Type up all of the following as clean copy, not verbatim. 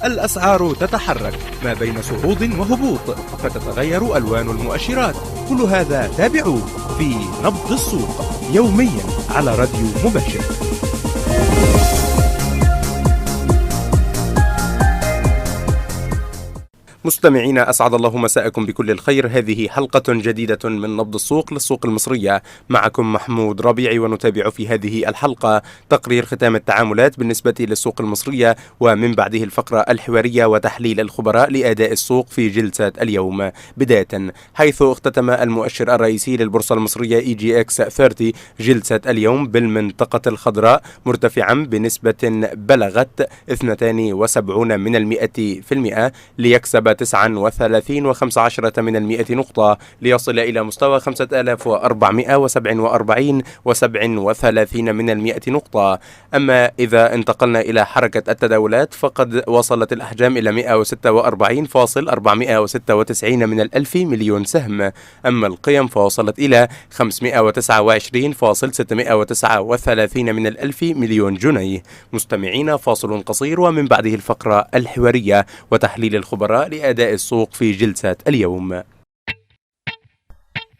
الأسعار تتحرك ما بين صعود وهبوط، فتتغير ألوان المؤشرات. كل هذا تابعوه في نبض السوق يوميا على راديو مباشر. مستمعينا، أسعد الله مساءكم بكل الخير. هذه حلقة جديدة من نبض السوق للسوق المصرية. معكم محمود ربيعي، ونتابع في هذه الحلقة تقرير ختام التعاملات بالنسبة للسوق المصرية، ومن بعده الفقرة الحوارية وتحليل الخبراء لأداء السوق في جلسة اليوم. بداية، حيث اختتم المؤشر الرئيسي للبورصة المصرية EGX 30 جلسة اليوم بالمنطقة الخضراء مرتفعا بنسبة بلغت 72% ليكسب 39.15 نقطة ليصل إلى مستوى 5447.37 نقطة. أما إذا انتقلنا إلى حركة التداولات فقد وصلت الأحجام إلى 146.496 مليون سهم. أما القيم فوصلت إلى 529.639 مليون جنيه. مستمعين، فاصل قصير ومن بعده الفقرة الحوارية وتحليل الخبراء لأداء السوق في جلسة اليوم.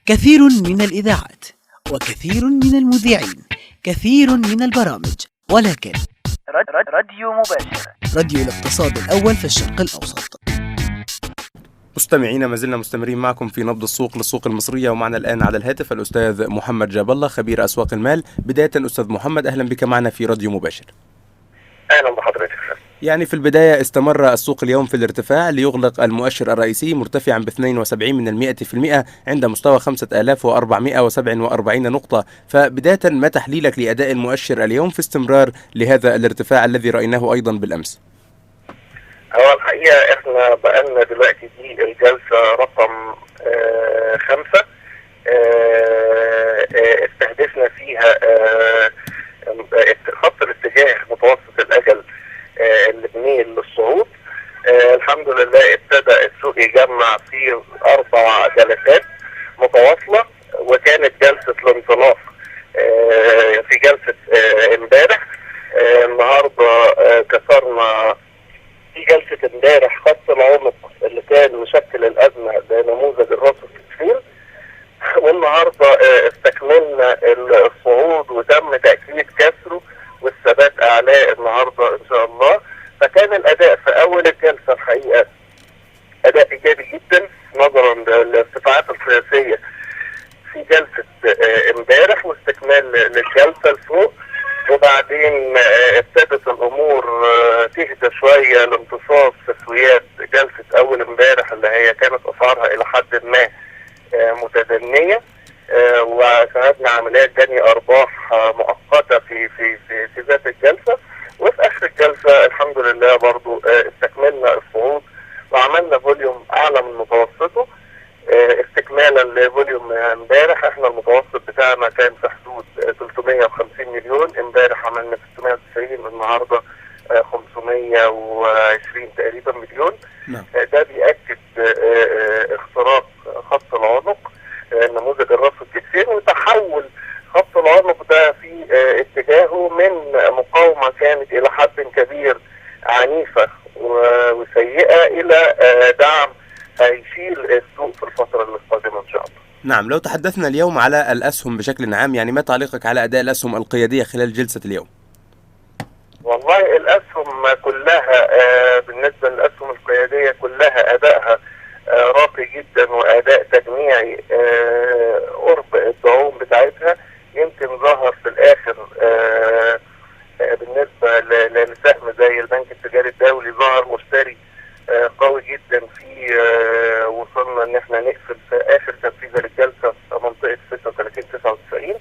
كثير من الإذاعات وكثير من المذيعين، كثير من البرامج، ولكن راديو مباشر، راديو الاقتصاد الأول في الشرق الأوسط. مستمعين، ما زلنا مستمرين معكم في نبض السوق للسوق المصرية، ومعنا الآن على الهاتف الأستاذ محمد جاب الله خبير أسواق المال. بداية أستاذ محمد، أهلا بك معنا في راديو مباشر. أهلا بحضرتك. يعني في البداية استمر السوق اليوم في الارتفاع ليغلق المؤشر الرئيسي مرتفعا ب72% عند مستوى 5447 نقطة. فبداية، ما تحليلك لأداء المؤشر اليوم في استمرار لهذا الارتفاع الذي رأيناه أيضا بالأمس؟ هو الحقيقة احنا بقالنا دلوقتي دي الجلسة رقم 5 استهدفنا فيها خط الاتجاه متوسط الأجل اللي بنيل للصعود. الحمد لله ابتدى السوق يجمع في 4 جلسات متواصلة، وكانت جلسة الانطلاق في جلسة امبارح. النهارده كسرنا في جلسة امبارح خط العمق اللي كان مشكل الأزمة بنموذج الراس والتسفيل، والنهارده استكملنا الصعود وتم تأكيد كسره والثبات أعلاه النهارده إن شاء الله. فكان الأداء في أول الجلسة الحقيقة أداء إيجابي جدا نظرا للارتفاعات القياسية في جلسة امبارح واستكمال للجلسة الفوق. وبعدين ابتدت الأمور تهدى شوية لامتصاص تسويات جلسة أول امبارح اللي هي كانت أسعارها إلى حد ما متدنية، وشاهدنا عمليات جني أرباح مؤقتة في ذات الجلسة. وفي آخر الجلسة الحمد لله برضو استكملنا الصعود وعملنا فوليوم أعلى من متوسطه استكمالا لفوليوم امبارح. احنا المتوسط بتاعنا كان في حدود 350 مليون، امبارح عملنا 690، النهارده 520 تقريبا مليون. ده بيأكد اختراق خط العنق نموذج الراس والتكسير، وتحول خط العنق ده في اتجاهه من مقاومة كانت إلى حد كبير عنيفة وسيئة إلى دعم هيشيل السوق في الفترة القادمة إن شاء الله. نعم، لو تحدثنا اليوم على الأسهم بشكل عام، يعني ما تعليقك على أداء الأسهم القيادية خلال جلسة اليوم؟ والله الأسهم كلها بالنسبة للأسهم القيادية كلها أدائها راقي جدا، وأداء تجميعي قرب الدعوم بتاعتها. يمكن ظهر في الآخر بالنسبة لسهم زي البنك التجاري الدولي ظهر مشتري قوي جدا في وصلنا ان احنا نقفل في اخر تنفيذ للجلسه في منطقه 36-99.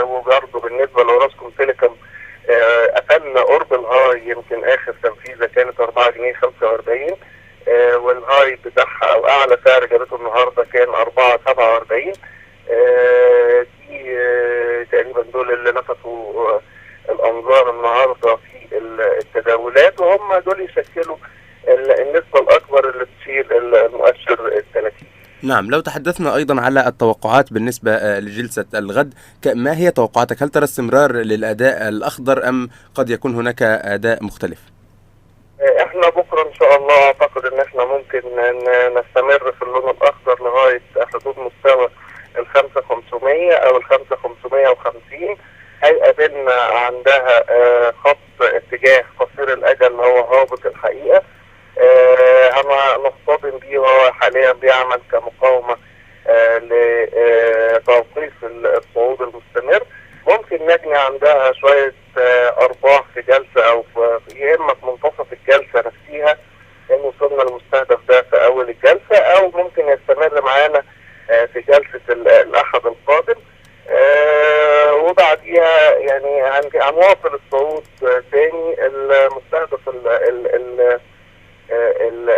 وبرضه بالنسبه لوراسكوم تيليكوم قفلنا قرب الهاي، يمكن اخر تنفيذه كانت 4.45 جنيه، والهاي بتاعها او اعلى سعر جابته النهارده كان 4.47. دي تقريبا دول اللي لفتوا الانظار النهارده في التداولات، وهم دول يشكلوا النسبة الأكبر اللي تشيل المؤشر الثلاثي. نعم، لو تحدثنا أيضا على التوقعات بالنسبة لجلسة الغد، ما هي توقعاتك؟ هل ترى استمرار للأداء الأخضر أم قد يكون هناك أداء مختلف؟ احنا بكره ان شاء الله اعتقد ان احنا ممكن نستمر في اللون الاخضر لغايه حدود مستوى ال 5500 او ال 5550. هيقابلنا عندها خط اتجاه قصير الاجل اللي هو هابط الحقيقه، هنصطدم بيه وهو حاليا بيعمل كمقاومه لتوقيف الصعود المستمر. ممكن نجني عندها شويه ارباح في جلسه او يا اما في منتصف الجلسه نفسها ان وصلنا للمستهدف ده في اول الجلسه، او ممكن يستمر معانا في جلسه الاحد القادم. وبعديها يعني هنواصل الصعود تاني. المستهدف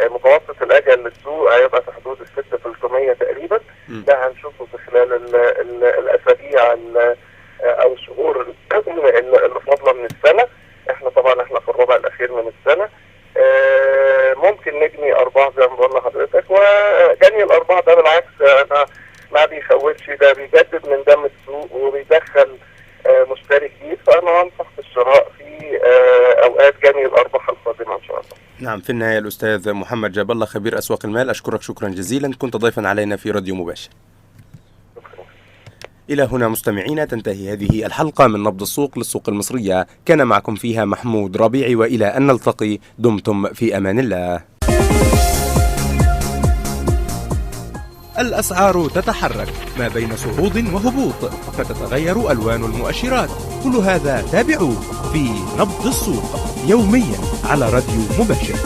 المتوسط الاجل للسوق هيبقى في حدود ال 6300 تقريبا. ده هنشوفه في خلال الاسابيع او الشهور اللي فاضله من السنه. احنا طبعا في الربع الاخير من السنه. ممكن نجني ارباح زي ما بقول لحضرتك، وجني الارباح ده بالعكس انا ما بيخوفش، ده بيجدد من دم السوق وبيدخل مشتري جديد. فانا انصح بالشراء في اوقات جني الارباح القادمه ان شاء الله. نعم، في النهاية الأستاذ محمد جاب الله خبير أسواق المال، أشكرك شكرا جزيلا، كنت ضيفا علينا في راديو مباشر. إلى هنا مستمعينا تنتهي هذه الحلقة من نبض السوق للسوق المصرية، كان معكم فيها محمود ربيعي، وإلى أن نلتقي دمتم في أمان الله. الأسعار تتحرك ما بين صعود وهبوط، فتتغير ألوان المؤشرات. كل هذا تابعوه في نبض السوق يوميا على راديو مباشر.